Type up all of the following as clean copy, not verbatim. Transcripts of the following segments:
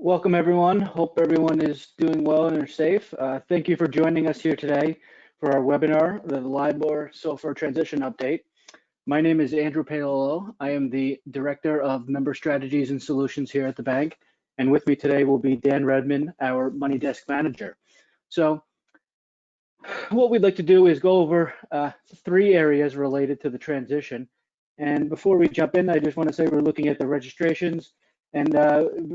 Welcome everyone. Hope everyone is doing well and are safe. Thank you for joining us here today for our webinar, the LIBOR SOFR Transition Update. My name is Andrew Paolillo. I am the Director of Member Strategies and Solutions here at the bank. And with me today will be Dan Redman, our Money Desk Manager. So what we'd like to do is go over three areas related to the transition. And before we jump in, I just want to say we're looking at the registrations and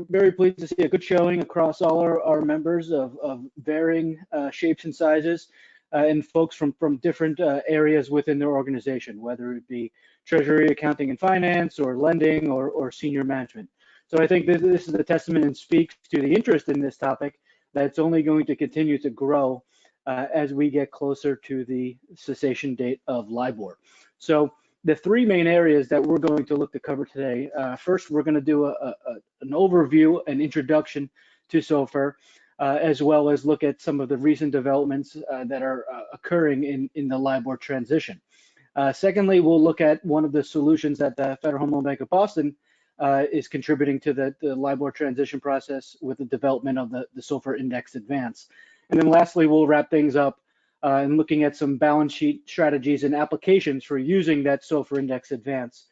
very pleased to see a good showing across all our members of varying shapes and sizes and folks from different areas within their organization, whether it be treasury, accounting and finance, or lending, or senior management. So I think this is a testament and speaks to the interest in this topic that's only going to continue to grow as we get closer to the cessation date of LIBOR. So the three main areas that we're going to look to cover today. First, we're going to do an overview, an introduction to SOFR, as well as look at some of the recent developments that are occurring in the LIBOR transition. Secondly, we'll look at one of the solutions that the Federal Home Loan Bank of Boston is contributing to the LIBOR transition process with the development of the SOFR-Indexed advance. And then lastly, we'll wrap things up and looking at some balance sheet strategies and applications for using that SOFR index advance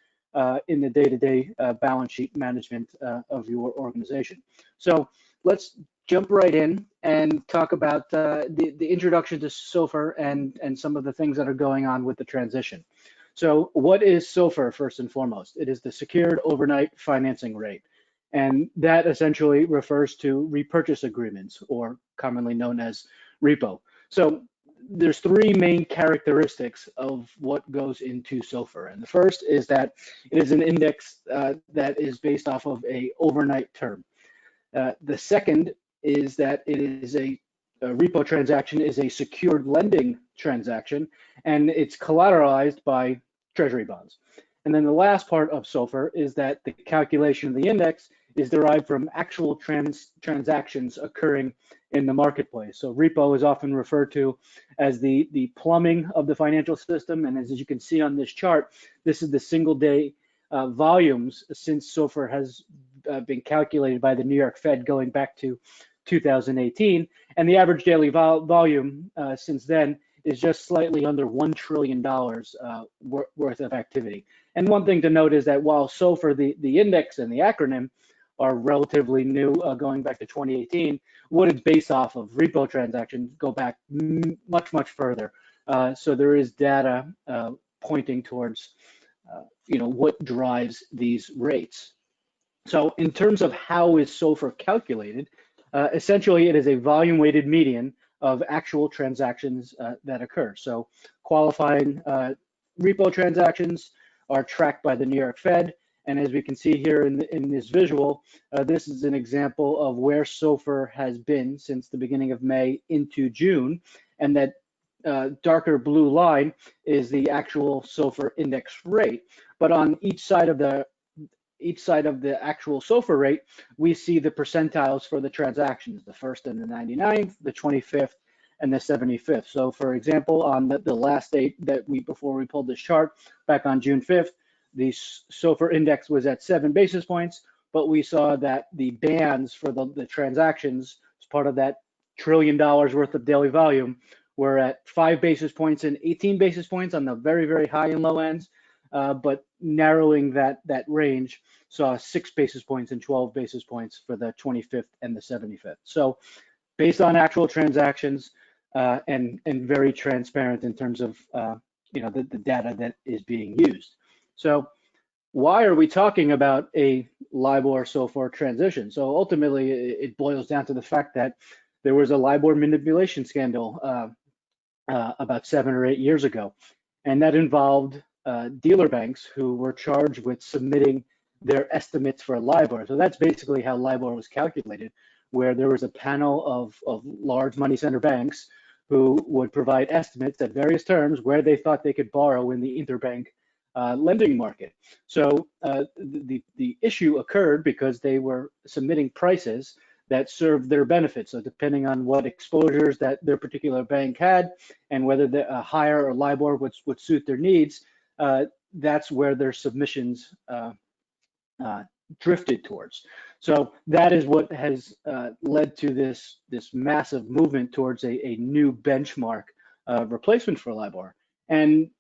in the day-to-day balance sheet management of your organization. So let's jump right in and talk about the introduction to SOFR and some of the things that are going on with the transition. So what is SOFR first and foremost? It is the Secured Overnight Financing Rate. And that essentially refers to repurchase agreements, or commonly known as repo. So there's three main characteristics of what goes into SOFR. And the first is that it is an index that is based off of a overnight term. The second is that it is a repo transaction is a secured lending transaction, and it's collateralized by treasury bonds. And then the last part of SOFR is that the calculation of the index is derived from actual transactions occurring in the marketplace. So repo is often referred to as the plumbing of the financial system. And as you can see on this chart, this is the single day volumes since SOFR has been calculated by the New York Fed going back to 2018. And the average daily volume since then is just slightly under $1 trillion worth of activity. And one thing to note is that while SOFR, the index and the acronym, are relatively new, going back to 2018, what it's based off of, repo transactions, go back much further. So there is data pointing towards what drives these rates. So in terms of how is SOFR calculated, essentially it is a volume-weighted median of actual transactions that occur. So qualifying repo transactions are tracked by the New York Fed. And as we can see here in this visual, this is an example of where SOFR has been since the beginning of May into June. And that darker blue line is the actual SOFR index rate. But on each side of the actual SOFR rate, we see the percentiles for the transactions, the first and the 99th, the 25th, and the 75th. So for example, on the last date that before we pulled this chart, back on June 5th, the SOFR index was at 7 basis points, but we saw that the bands for the transactions as part of that $1 trillion worth of daily volume were at 5 basis points and 18 basis points on the very high and low ends, but narrowing that range saw 6 basis points and 12 basis points for the 25th and the 75th. So based on actual transactions and very transparent in terms of the data that is being used. So why are we talking about a LIBOR SOFR transition? So ultimately, it boils down to the fact that there was a LIBOR manipulation scandal about 7 or 8 years ago, and that involved dealer banks who were charged with submitting their estimates for LIBOR. So that's basically how LIBOR was calculated, where there was a panel of large money center banks who would provide estimates at various terms where they thought they could borrow in the interbank lending market. So the issue occurred because they were submitting prices that served their benefits. So depending on what exposures that their particular bank had and whether a higher or LIBOR would suit their needs, that's where their submissions drifted towards. So that is what has led to this massive movement towards a new benchmark replacement for LIBOR. And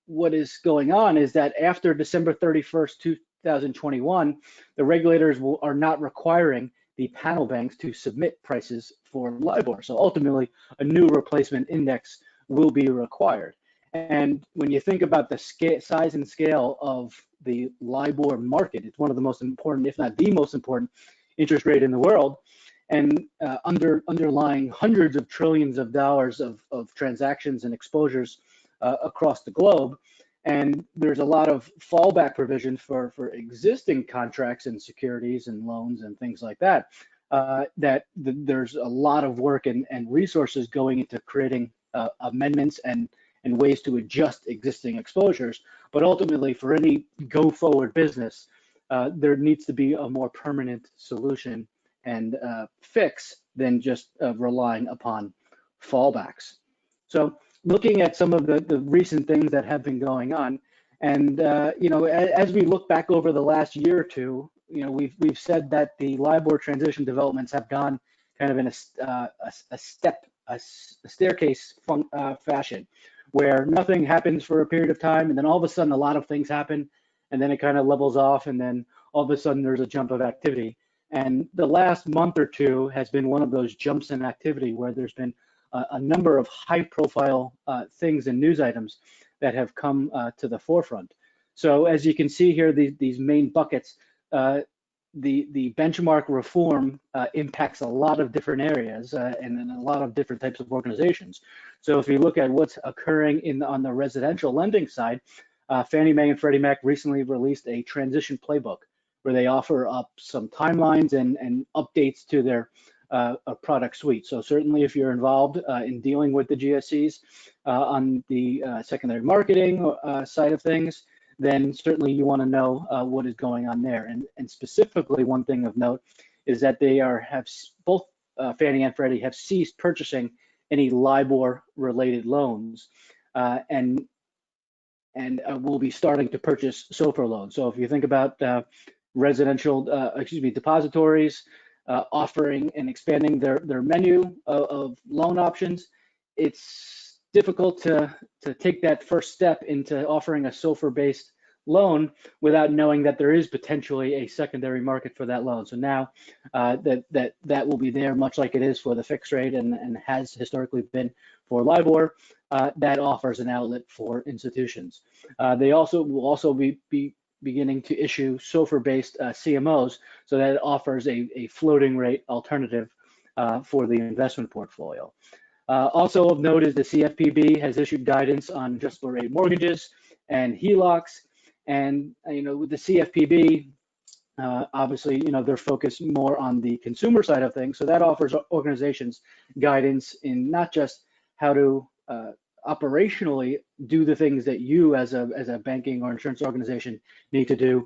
what is going on is that after December 31st, 2021, the regulators are not requiring the panel banks to submit prices for LIBOR. So ultimately, a new replacement index will be required. And when you think about the size and scale of the LIBOR market, it's one of the most important, if not the most important, interest rate in the world, and underlying hundreds of trillions of dollars of transactions and exposures across the globe. And there's a lot of fallback provisions for existing contracts and securities and loans and things like that, there's a lot of work and resources going into creating amendments and ways to adjust existing exposures. But ultimately, for any go-forward business, there needs to be a more permanent solution and fix than just relying upon fallbacks. So looking at some of the recent things that have been going on, and as we look back over the last year or two, we've said that the LIBOR transition developments have gone kind of in a staircase fashion, where nothing happens for a period of time, and then all of a sudden a lot of things happen, and then it kind of levels off, and then all of a sudden there's a jump of activity. And the last month or two has been one of those jumps in activity where there's been a number of high-profile things and news items that have come to the forefront. So as you can see here, these main buckets, the benchmark reform impacts a lot of different areas and in a lot of different types of organizations. So if you look at what's occurring on the residential lending side, Fannie Mae and Freddie Mac recently released a transition playbook where they offer up some timelines and updates to their product suite. So certainly if you're involved in dealing with the GSEs on the secondary marketing side of things, then certainly you want to know what is going on there. And specifically, one thing of note is that they both Fannie and Freddie have ceased purchasing any LIBOR-related loans, and will be starting to purchase SOFR loans. So if you think about depositories offering and expanding their menu of loan options, it's difficult to take that first step into offering a SOFR-based loan without knowing that there is potentially a secondary market for that loan. So now that will be there, much like it is for the fixed rate and has historically been for LIBOR. That offers an outlet for institutions. They will also be beginning to issue SOFR-based CMOs, so that it offers a floating rate alternative for the investment portfolio. Also of note is the CFPB has issued guidance on adjustable rate mortgages and HELOCs. And with the CFPB, obviously, they're focused more on the consumer side of things. So that offers organizations guidance in not just how to operationally do the things that you as a banking or insurance organization need to do,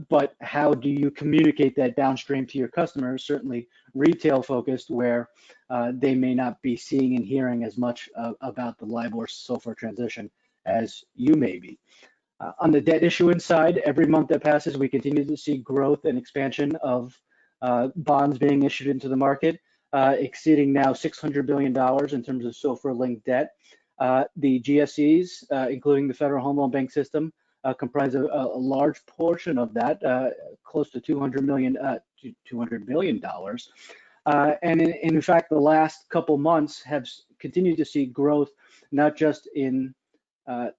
but how do you communicate that downstream to your customers, certainly retail focused, where they may not be seeing and hearing as much about the LIBOR SOFR transition as you may be. On the debt issuance side, every month that passes, we continue to see growth and expansion of bonds being issued into the market, exceeding now $600 billion in terms of SOFR-linked debt. The GSEs, including the Federal Home Loan Bank System, comprise a large portion of that, close to $200 billion. And in fact, the last couple months have continued to see growth, not just in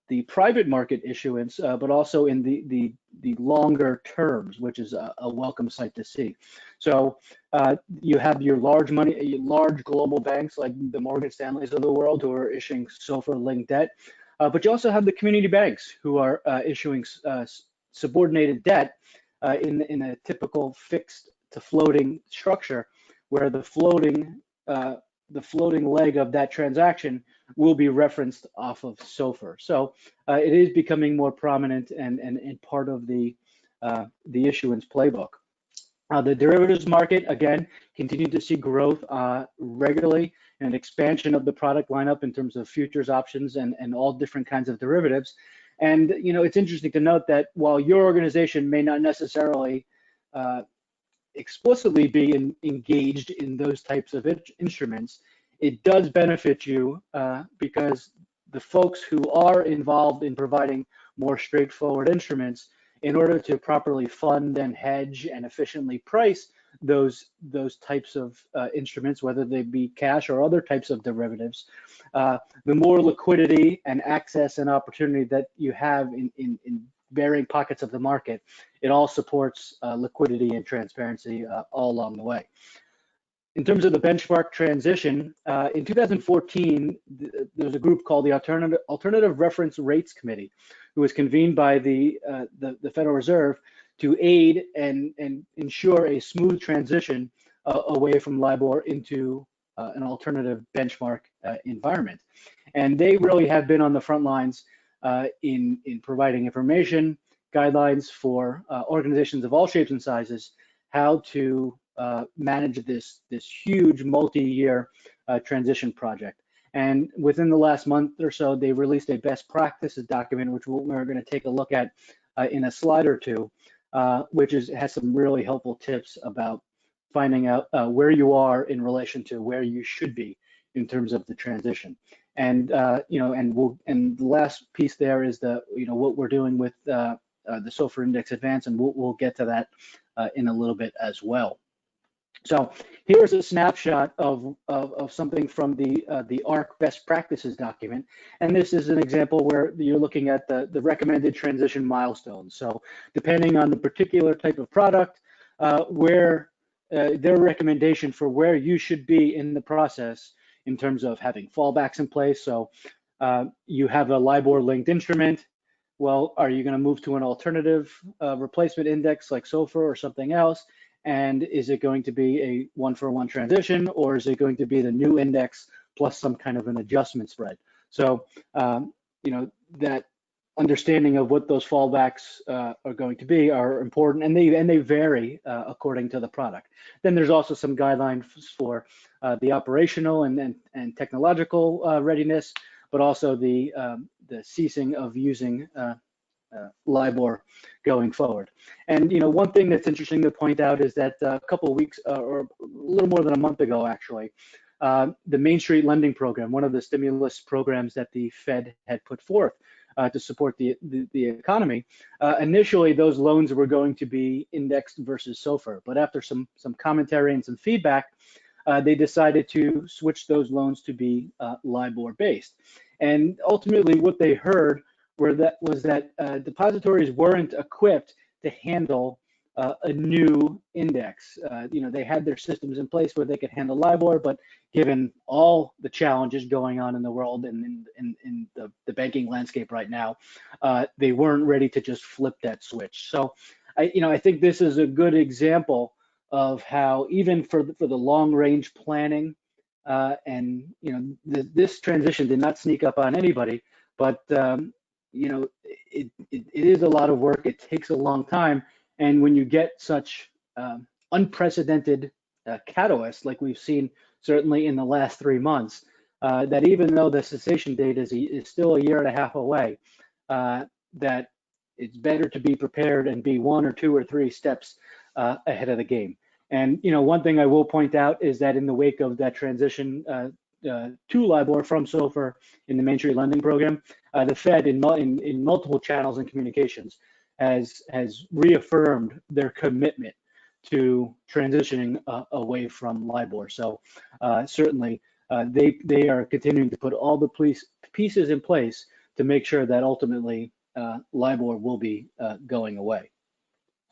the private market issuance, but also in the longer terms, which is a welcome sight to see. So you have your large global banks like the Morgan Stanleys of the world who are issuing SOFR-linked debt, but you also have the community banks who are issuing subordinated debt in a typical fixed to floating structure, where the floating leg of that transaction will be referenced off of SOFR. So it is becoming more prominent and part of the issuance playbook. The derivatives market, again, continued to see growth regularly and expansion of the product lineup in terms of futures, options, and all different kinds of derivatives. And it's interesting to note that while your organization may not necessarily explicitly be engaged in those types of instruments, it does benefit you because the folks who are involved in providing more straightforward instruments, in order to properly fund and hedge and efficiently price those types of instruments, whether they be cash or other types of derivatives, the more liquidity and access and opportunity that you have in varying pockets of the market, it all supports liquidity and transparency all along the way. In terms of the benchmark transition, in 2014, there was a group called the Alternative Reference Rates Committee, who was convened by the Federal Reserve to aid and ensure a smooth transition away from LIBOR into an alternative benchmark environment. And they really have been on the front lines in providing information, guidelines for organizations of all shapes and sizes, how to manage this huge multi-year transition project. And within the last month or so, they released a best practices document, which we're going to take a look at in a slide or two, which has some really helpful tips about finding out where you are in relation to where you should be in terms of the transition. And and the last piece there is what we're doing with the SOFR Index Advance, and we'll get to that in a little bit as well. So here's a snapshot of something from the ARC best practices document. And this is an example where you're looking at the recommended transition milestones. So depending on the particular type of product, where their recommendation for where you should be in the process in terms of having fallbacks in place. So you have a LIBOR linked instrument. Well, are you going to move to an alternative replacement index like SOFR or something else? And is it going to be a one-for-one transition, or is it going to be the new index plus some kind of an adjustment spread? So, that understanding of what those fallbacks are going to be are important, and they vary according to the product. Then there's also some guidelines for the operational and technological readiness, but also the ceasing of using LIBOR going forward. And one thing that's interesting to point out is that a couple of weeks or a little more than a month ago, actually, the Main Street Lending Program, one of the stimulus programs that the Fed had put forth to support the economy, initially those loans were going to be indexed versus SOFR, but after some commentary and some feedback, they decided to switch those loans to be LIBOR based. And ultimately, what they heard was that depositories weren't equipped to handle a new index. They had their systems in place where they could handle LIBOR, but given all the challenges going on in the world and in the banking landscape right now, they weren't ready to just flip that switch. So, I think this is a good example of how even for the long range planning, this transition did not sneak up on anybody, but it is a lot of work. It takes a long time. And when you get such unprecedented catalysts like we've seen certainly in the last 3 months, that even though the cessation date is still a year and a half away, that it's better to be prepared and be 1 or 2 or 3 steps ahead of the game. And one thing I will point out is that in the wake of that transition to LIBOR from SOFR in the Main Street Lending Program, the Fed in multiple channels and communications has reaffirmed their commitment to transitioning away from LIBOR. So certainly they are continuing to put all the pieces in place to make sure that ultimately LIBOR will be going away.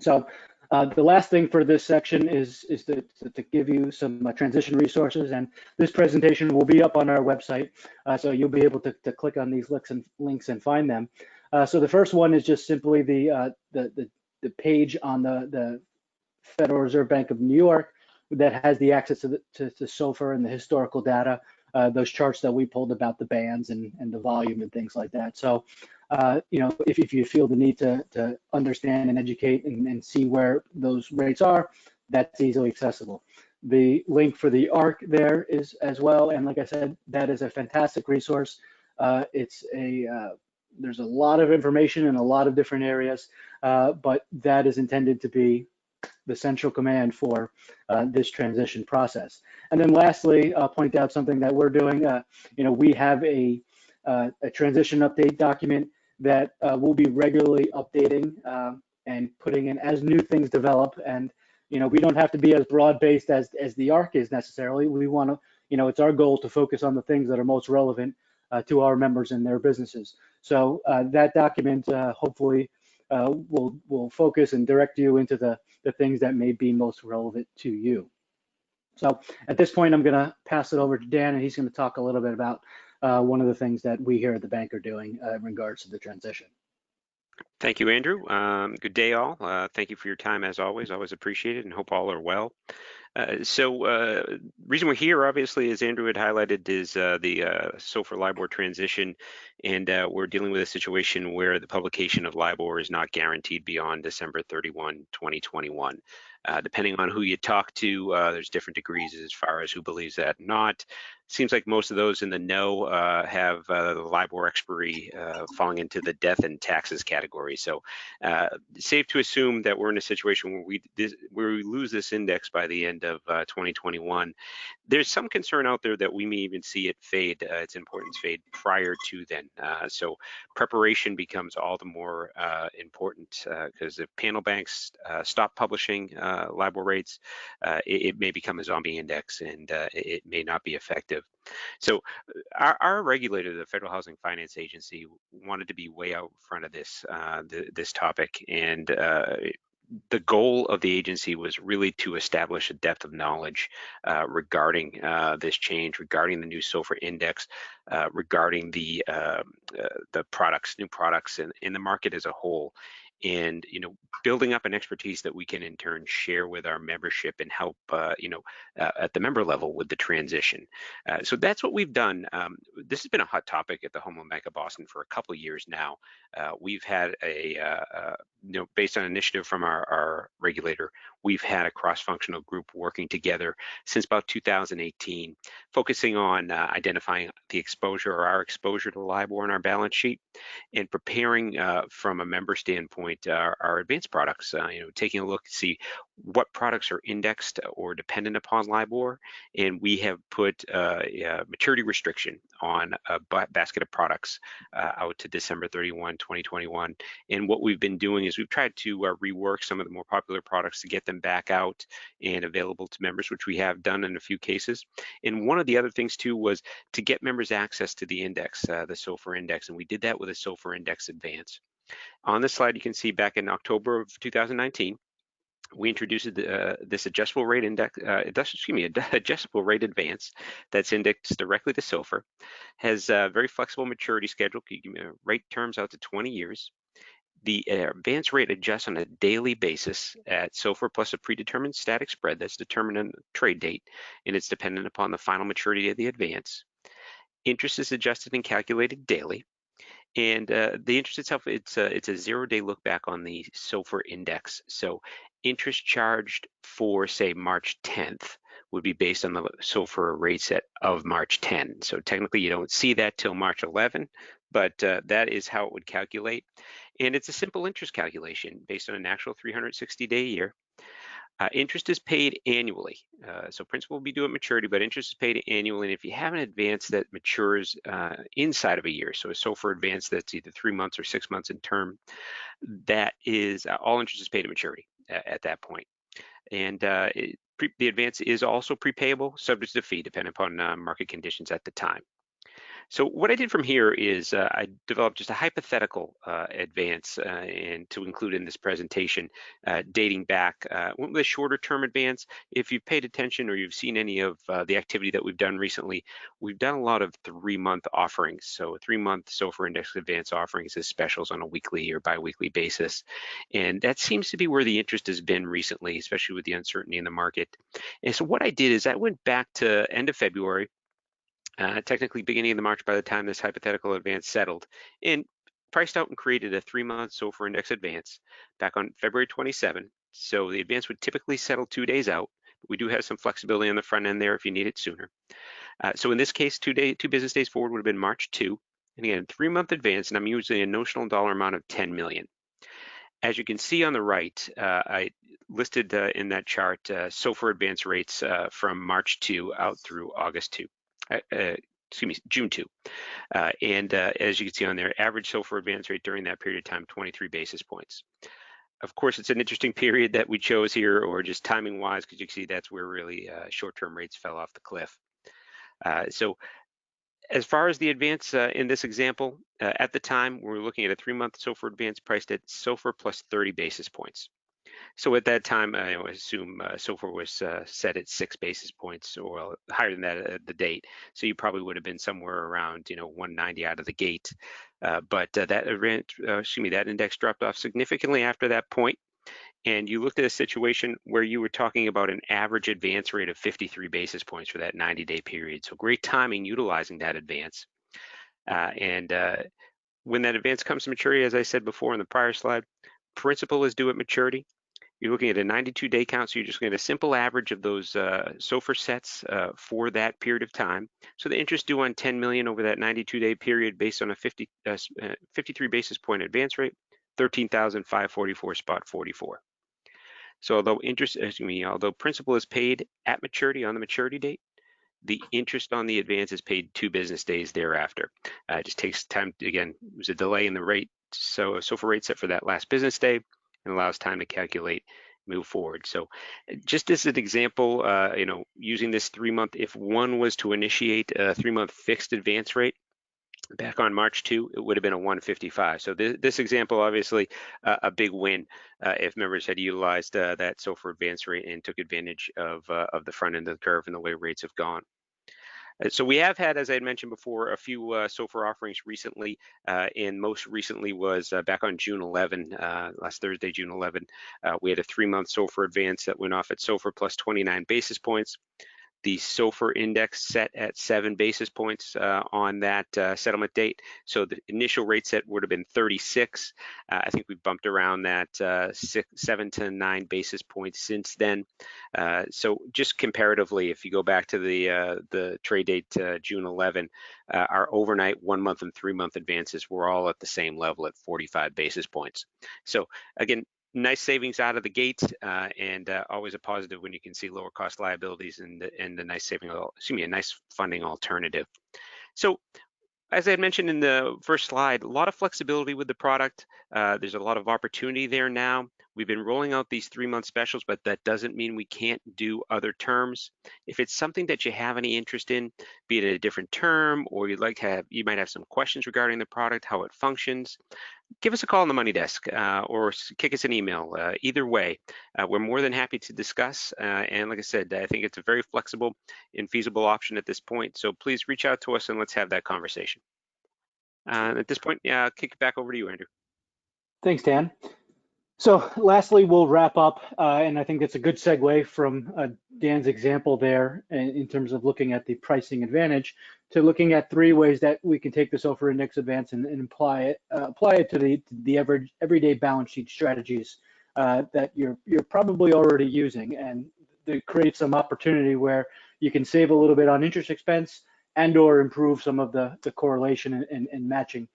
So the last thing for this section is to give you some transition resources, and this presentation will be up on our website, so you'll be able to click on these links and find them. So the first one is just simply the page on the Federal Reserve Bank of New York that has the access to SOFR and the historical data, those charts that we pulled about the bands and the volume and things like that. So if you feel the need to understand and educate and see where those rates are, that's easily accessible. The link for the ARC there is as well, and like I said, that is a fantastic resource. It's a there's a lot of information in a lot of different areas, but that is intended to be the central command for this transition process. And then lastly, I'll point out something that we're doing. We have a transition update document that we'll be regularly updating and putting in as new things develop. And we don't have to be as broad-based as the ARC is necessarily. We want to, it's our goal to focus on the things that are most relevant to our members and their businesses. So that document hopefully will focus and direct you into the things that may be most relevant to you. So at this point, I'm going to pass it over to Dan, and he's going to talk a little bit about one of the things that we here at the bank are doing in regards to the transition. Thank you, Andrew. Good day, all. Thank you for your time, as always. Always appreciate it, and hope all are well. Reason we're here, obviously, as Andrew had highlighted, is the SOFR LIBOR transition, and we're dealing with a situation where the publication of LIBOR is not guaranteed beyond December 31, 2021. Depending on who you talk to, there's different degrees as far as who believes that or not. Seems like most of those in the know have the LIBOR expiry falling into the death and taxes category. So safe to assume that we're in a situation where we lose this index by the end of 2021. There's some concern out there that we may even see it fade, its importance fade prior to then. So preparation becomes all the more important because if panel banks stop publishing LIBOR rates, it may become a zombie index, and it may not be effective. So our regulator, the Federal Housing Finance Agency, wanted to be way out front of this this topic, and the goal of the agency was really to establish a depth of knowledge regarding this change, regarding the new SOFR index, regarding the new products in the market as a whole, and building up an expertise that we can in turn share with our membership and help at the member level with the transition. So that's what we've done. This has been a hot topic at the Home Loan Bank of Boston for a couple of years now. We've had based on initiative from our regulator, we've had a cross-functional group working together since about 2018, focusing on identifying the exposure or our exposure to LIBOR on our balance sheet, and preparing from a member standpoint our advanced products, taking a look to see what products are indexed or dependent upon LIBOR, and we have put a maturity restriction on a basket of products out to December 31, 2021. And what we've been doing is we've tried to rework some of the more popular products to get them back out and available to members, which we have done in a few cases. And one of the other things too was to get members access to the index, the SOFR index, and we did that with a SOFR-Indexed advance. On this slide, you can see back in October of 2019, we introduced this adjustable rate index, adjustable rate advance that's indexed directly to SOFR, has a very flexible maturity schedule, rate terms out to 20 years. The advance rate adjusts on a daily basis at SOFR plus a predetermined static spread that's determined on the trade date, and it's dependent upon the final maturity of the advance. Interest is adjusted and calculated daily. And the interest itself, it's a 0-day look back on the SOFR index. So interest charged for, say, March 10th would be based on the SOFR rate set of March 10. So technically you don't see that till March 11, but that is how it would calculate. And it's a simple interest calculation based on an actual 360-day year. Interest is paid annually. So principal will be due at maturity, but interest is paid annually. And if you have an advance that matures inside of a year, so a SOFR advance that's either 3 months or 6 months in term, that is all interest is paid at maturity at that point. And the advance is also prepayable, subject to fee, depending upon market conditions at the time. So what I did from here is I developed just a hypothetical advance and to include in this presentation dating back, went with a shorter term advance. If you've paid attention or you've seen any of the activity that we've done recently, we've done a lot of 3-month offerings. So 3-month SOFR index advance offerings as specials on a weekly or bi-weekly basis. And that seems to be where the interest has been recently, especially with the uncertainty in the market. And so what I did is I went back to end of February, technically beginning of the March by the time this hypothetical advance settled, and priced out and created a 3-month SOFR index advance back on February 27. So the advance would typically settle 2 days out, but we do have some flexibility on the front end there if you need it sooner. So in this case, 2 business days forward would have been March 2, And again, 3-month advance, and I'm using a notional dollar amount of 10 million. As you can see on the right, I listed in that chart SOFR advance rates from March 2 out through August 2, excuse me, June 2. And as you can see on there, average SOFR advance rate during that period of time, 23 basis points. Of course, it's an interesting period that we chose here, or just timing wise, because you can see that's where really short-term rates fell off the cliff. So as far as the advance in this example, at the time, we were looking at a 3-month SOFR advance priced at SOFR plus 30 basis points. So at that time, I assume SOFR was set at 6 basis points, or higher than that at the date. So you probably would have been somewhere around 190 out of the gate. But that index dropped off significantly after that point. And you looked at a situation where you were talking about an average advance rate of 53 basis points for that 90-day period. So great timing utilizing that advance. When that advance comes to maturity, as I said before in the prior slide, principal is due at maturity. You're looking at a 92-day count, so you're just going to get a simple average of those SOFR sets for that period of time. So the interest due on 10 million over that 92-day period based on a 53 basis point advance rate, 13,544 spot 44. So although principal is paid at maturity on the maturity date, the interest on the advance is paid 2 business days thereafter. It just takes time. Again, there's a delay in the rate, so SOFR rate set for that last business day, and allows time to calculate, move forward. So just as an example, using this 3-month, if one was to initiate a 3-month fixed advance rate back on March 2, it would have been a 155. So this example, obviously, a big win if members had utilized that SOFR advance rate and took advantage of the front end of the curve and the way rates have gone. So we have had, as I had mentioned before, a few SOFR offerings recently, and most recently was back on June 11, last Thursday, June 11. We had a 3-month SOFR advance that went off at SOFR plus 29 basis points. The SOFR index set at 7 basis points on that settlement date. So the initial rate set would have been 36. I think we've bumped around that 7 to 9 basis points since then. So just comparatively, if you go back to the trade date June 11, our overnight 1-month and 3-month advances were all at the same level at 45 basis points. So again, nice savings out of the gate, and always a positive when you can see lower cost liabilities and a nice a nice funding alternative. So as I had mentioned in the first slide, a lot of flexibility with the product. There's a lot of opportunity there now. We've been rolling out these 3-month specials, but that doesn't mean we can't do other terms. If it's something that you have any interest in, be it a different term, or you might have some questions regarding the product, how it functions, give us a call on the money desk or kick us an email. Either way, we're more than happy to discuss. And like I said, I think it's a very flexible and feasible option at this point. So please reach out to us and let's have that conversation. At this point, kick it back over to you, Andrew. Thanks, Dan. So lastly, we'll wrap up, and I think that's a good segue from Dan's example there in terms of looking at the pricing advantage to looking at 3 ways that we can take the SOFR index advance and apply it to the everyday balance sheet strategies that you're probably already using, and it creates some opportunity where you can save a little bit on interest expense and or improve some of the correlation and matching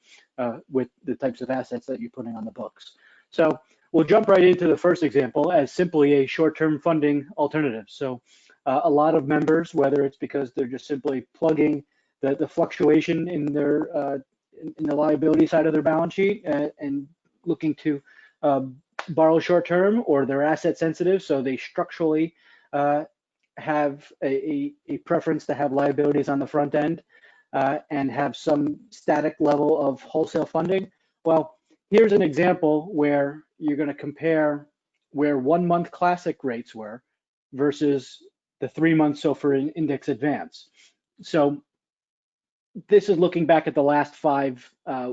with the types of assets that you're putting on the books. So we'll jump right into the first example as simply a short-term funding alternative. So a lot of members, whether it's because they're just simply plugging the fluctuation in their in the liability side of their balance sheet and looking to borrow short-term, or they're asset sensitive, so they structurally have a preference to have liabilities on the front end and have some static level of wholesale funding. Well, here's an example where you're going to compare where 1-month classic rates were versus the 3-month SOFR index advance. So this is looking back at the last 5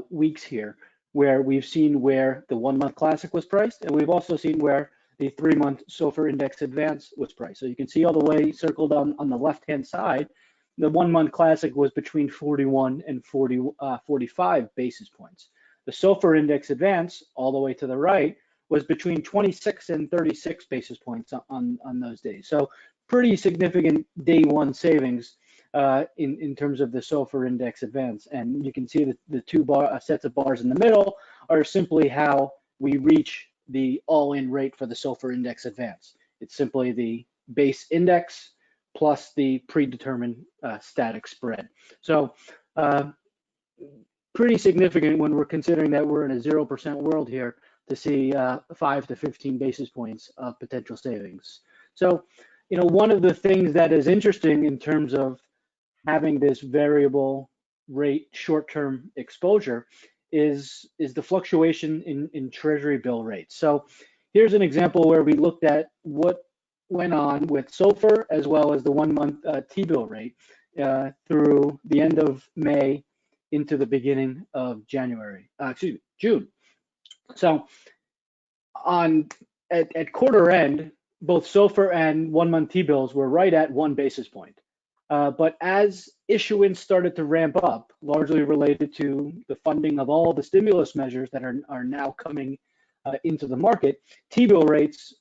weeks here, where we've seen where the 1-month classic was priced, and we've also seen where the 3-month SOFR index advance was priced. So you can see all the way circled on the left-hand side, the 1-month classic was between 41 and 45 basis points. The SOFR index advance, all the way to the right, was between 26 and 36 basis points on those days. So pretty significant day 1 savings in terms of the SOFR index advance. And you can see that the two sets of bars in the middle are simply how we reach the all-in rate for the SOFR index advance. It's simply the base index plus the predetermined static spread. So pretty significant when we're considering that we're in a 0% world here to see 5 to 15 basis points of potential savings. So, one of the things that is interesting in terms of having this variable rate short-term exposure is the fluctuation in Treasury bill rates. So here's an example where we looked at what went on with SOFR as well as the 1-month T-bill rate through the end of May into the beginning of June. So at quarter end, both SOFR and 1-month T-bills were right at 1 basis point. But as issuance started to ramp up, largely related to the funding of all the stimulus measures that are now coming into the market, T-bill rates,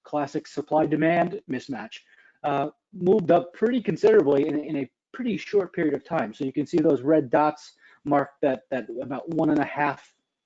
classic supply-demand mismatch, moved up pretty considerably in a pretty short period of time. So you can see those red dots mark that about 1.5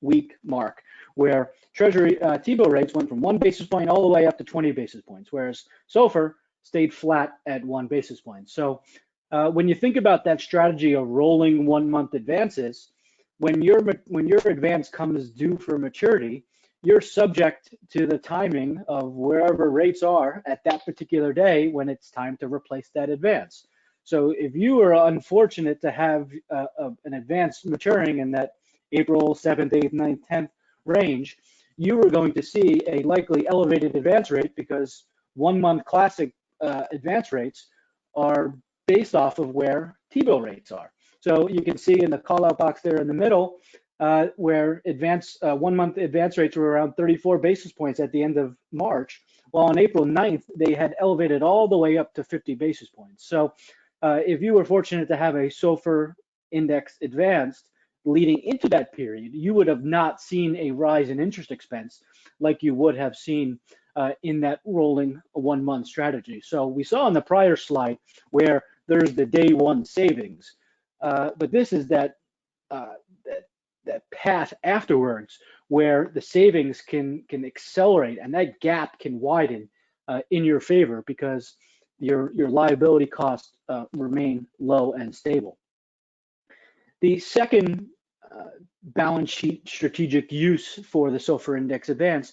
week mark, where Treasury T-bill rates went from 1 basis point all the way up to 20 basis points, whereas SOFR stayed flat at 1 basis point. So when you think about that strategy of rolling 1-month advances, when your advance comes due for maturity, you're subject to the timing of wherever rates are at that particular day when it's time to replace that advance. So if you are unfortunate to have an advance maturing in that April 7th, 8th, 9th, 10th range, you are going to see a likely elevated advance rate because 1-month classic advance rates are based off of where T-bill rates are. So you can see in the call out box there in the middle where 1-month advance rates were around 34 basis points at the end of March, while on April 9th, they had elevated all the way up to 50 basis points. So if you were fortunate to have a SOFR index advanced leading into that period, you would have not seen a rise in interest expense like you would have seen in that rolling 1-month strategy. So we saw on the prior slide where there's the day one savings, but this is that path afterwards where the savings can accelerate and that gap can widen in your favor because your liability costs remain low and stable. The second balance sheet strategic use for the SOFR index advance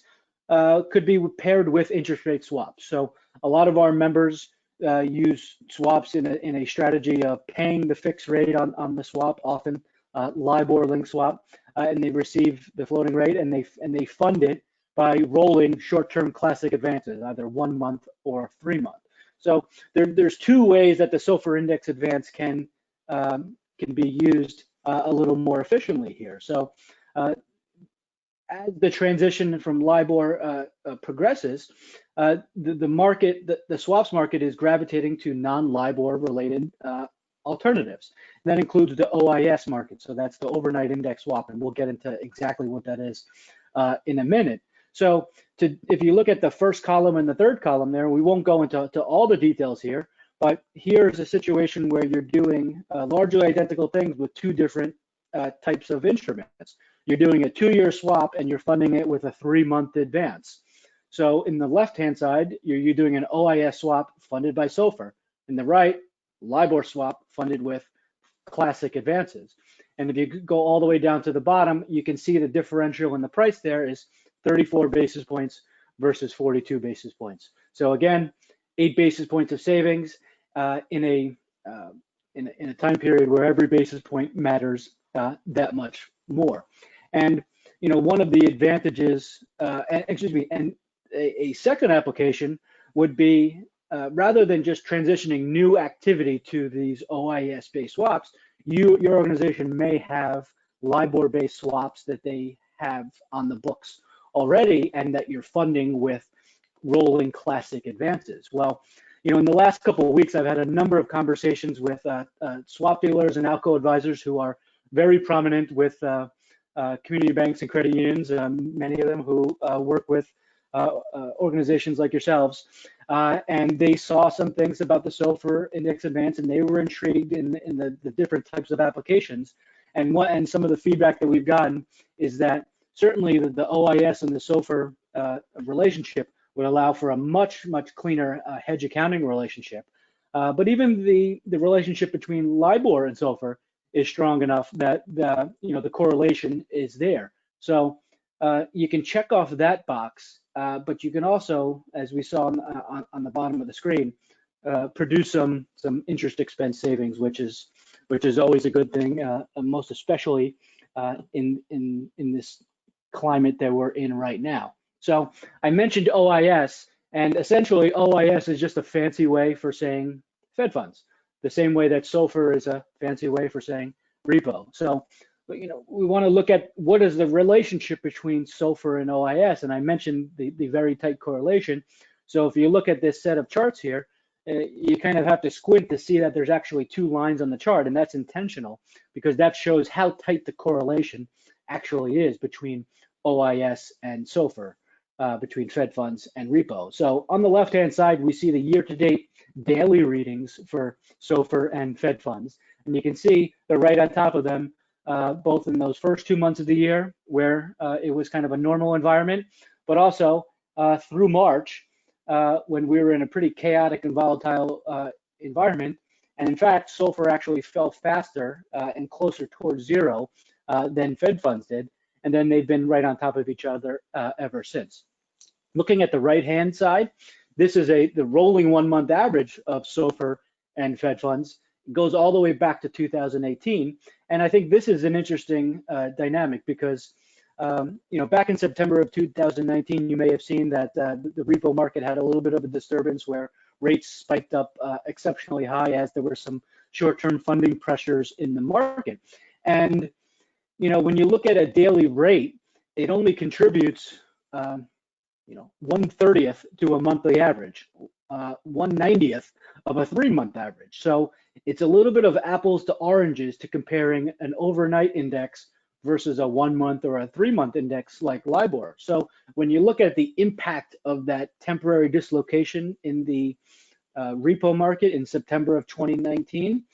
could be paired with interest rate swaps. So a lot of our members use swaps in a strategy of paying the fixed rate on the swap, often LIBOR link swap, and they receive the floating rate and they fund it by rolling short-term classic advances, either 1 month or 3 month. So there's two ways that the SOFR index advance can be used a little more efficiently here. So as the transition from LIBOR progresses, the swaps market is gravitating to non-LIBOR related alternatives. That includes the OIS market. So that's the overnight index swap, and we'll get into exactly what that is in a minute. So if you look at the first column and the third column there, we won't go into all the details here, but here's a situation where you're doing largely identical things with two different types of instruments. You're doing a 2-year swap and you're funding it with a 3-month advance. So in the left-hand side, you're doing an OIS swap funded by SOFR. In the right, LIBOR swap funded with classic advances. And if you go all the way down to the bottom, you can see the differential in the price there is 34 basis points versus 42 basis points. So again, 8 basis points of savings in a time period where every basis point matters that much more. And one of the advantages, and a second application would be rather than just transitioning new activity to these OIS-based swaps, your organization may have LIBOR-based swaps that they have on the books already and that you're funding with rolling classic advances. Well, in the last couple of weeks, I've had a number of conversations with swap dealers and ALCO advisors who are very prominent with community banks and credit unions, many of them who work with organizations like yourselves. and they saw some things about the SOFR index advance, and they were intrigued in the different types of applications. And some of the feedback that we've gotten is that certainly the OIS and the SOFR relationship would allow for a much cleaner hedge accounting relationship. But even the relationship between LIBOR and SOFR is strong enough that the correlation is there. So you can check off that box, but you can also, as we saw on the bottom of the screen, produce some interest expense savings, which is always a good thing, most especially in this climate that we're in right now. So I mentioned OIS, and essentially OIS is just a fancy way for saying Fed funds, the same way that SOFR is a fancy way for saying repo. So we want to look at what is the relationship between SOFR and OIS, and I mentioned the very tight correlation. So if you look at this set of charts here, you kind of have to squint to see that there's actually two lines on the chart, and that's intentional because that shows how tight the correlation actually is between OIS and SOFR, between Fed funds and repo. So on the left-hand side, we see the year-to-date daily readings for SOFR and Fed funds, and you can see they're right on top of them, both in those first 2 months of the year where it was kind of a normal environment, but also through March, when we were in a pretty chaotic and volatile environment. And in fact, SOFR actually fell faster and closer towards zero than Fed funds did. And then they've been right on top of each other ever since. Looking at the right-hand side, this is the rolling 1 month average of SOFR and Fed funds. It goes all the way back to 2018. And I think this is an interesting dynamic because back in September of 2019, you may have seen that the repo market had a little bit of a disturbance where rates spiked up exceptionally high as there were some short-term funding pressures in the market. And when you look at a daily rate, it only contributes 1/30th to a monthly average, 1/90th of a 3-month average. So it's a little bit of apples to oranges to comparing an overnight index versus a 1 month or a 3-month index like LIBOR. So when you look at the impact of that temporary dislocation in the repo market in September of 2019,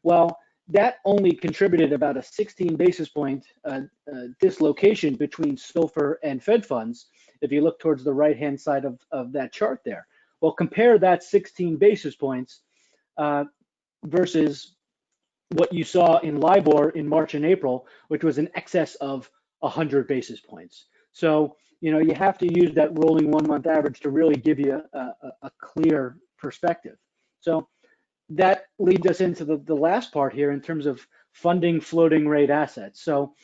well, that only contributed about a 16 basis point dislocation between SOFR and Fed funds, if you look towards the right-hand side of that chart there. Well, compare that 16 basis points versus what you saw in LIBOR in March and April, which was in excess of 100 basis points. So, you have to use that rolling 1 month average to really give you a clear perspective. So that leads us into the last part here in terms of funding floating rate assets. So,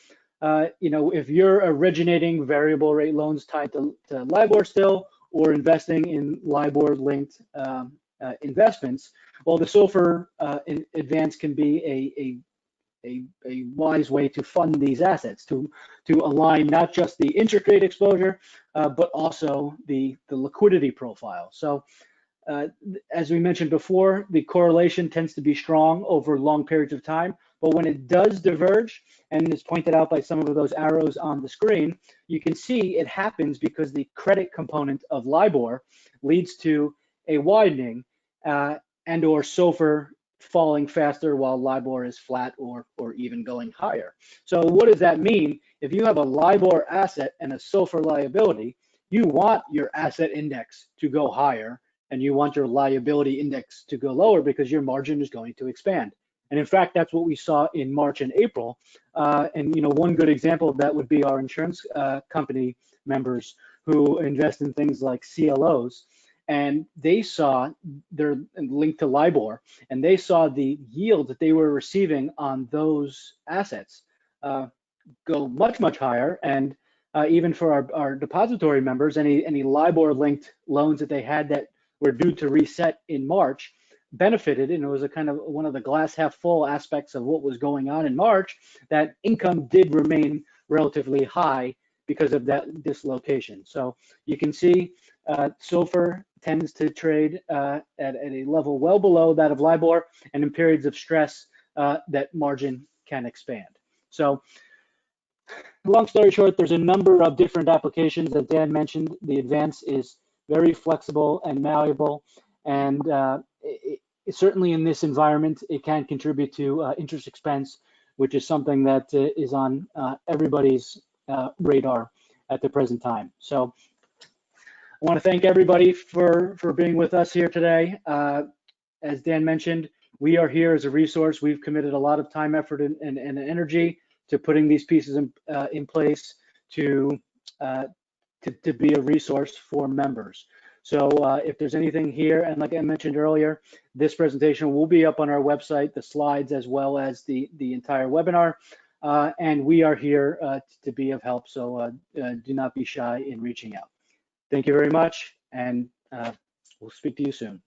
if you're originating variable rate loans tied to LIBOR still, or investing in LIBOR-linked investments, well, the SOFR advance can be a wise way to fund these assets, to align not just the interest rate exposure, but also the liquidity profile. So as we mentioned before, the correlation tends to be strong over long periods of time, but when it does diverge, and is pointed out by some of those arrows on the screen, you can see it happens because the credit component of LIBOR leads to a widening and or SOFR falling faster while LIBOR is flat or even going higher. So what does that mean? If you have a LIBOR asset and a SOFR liability, you want your asset index to go higher and you want your liability index to go lower because your margin is going to expand. And in fact, that's what we saw in March and April. And one good example of that would be our insurance company members who invest in things like CLOs. And they saw, they're linked to LIBOR, and they saw the yield that they were receiving on those assets go much higher. And even for our depository members, any LIBOR-linked loans that they had that were due to reset in March benefited, and it was a kind of one of the glass half full aspects of what was going on in March, that income did remain relatively high because of that dislocation. So you can see SOFR tends to trade at a level well below that of LIBOR, and in periods of stress, that margin can expand. So long story short, there's a number of different applications that Dan mentioned. The advance is very flexible and malleable, and certainly in this environment, it can contribute to interest expense, which is something that is on everybody's radar at the present time. So I want to thank everybody for being with us here today. As Dan mentioned, we are here as a resource. We've committed a lot of time, effort, and energy to putting these pieces in place to be a resource for members. So if there's anything here, and like I mentioned earlier, this presentation will be up on our website, the slides, as well as the entire webinar. And we are here to be of help, so do not be shy in reaching out. Thank you very much, and we'll speak to you soon.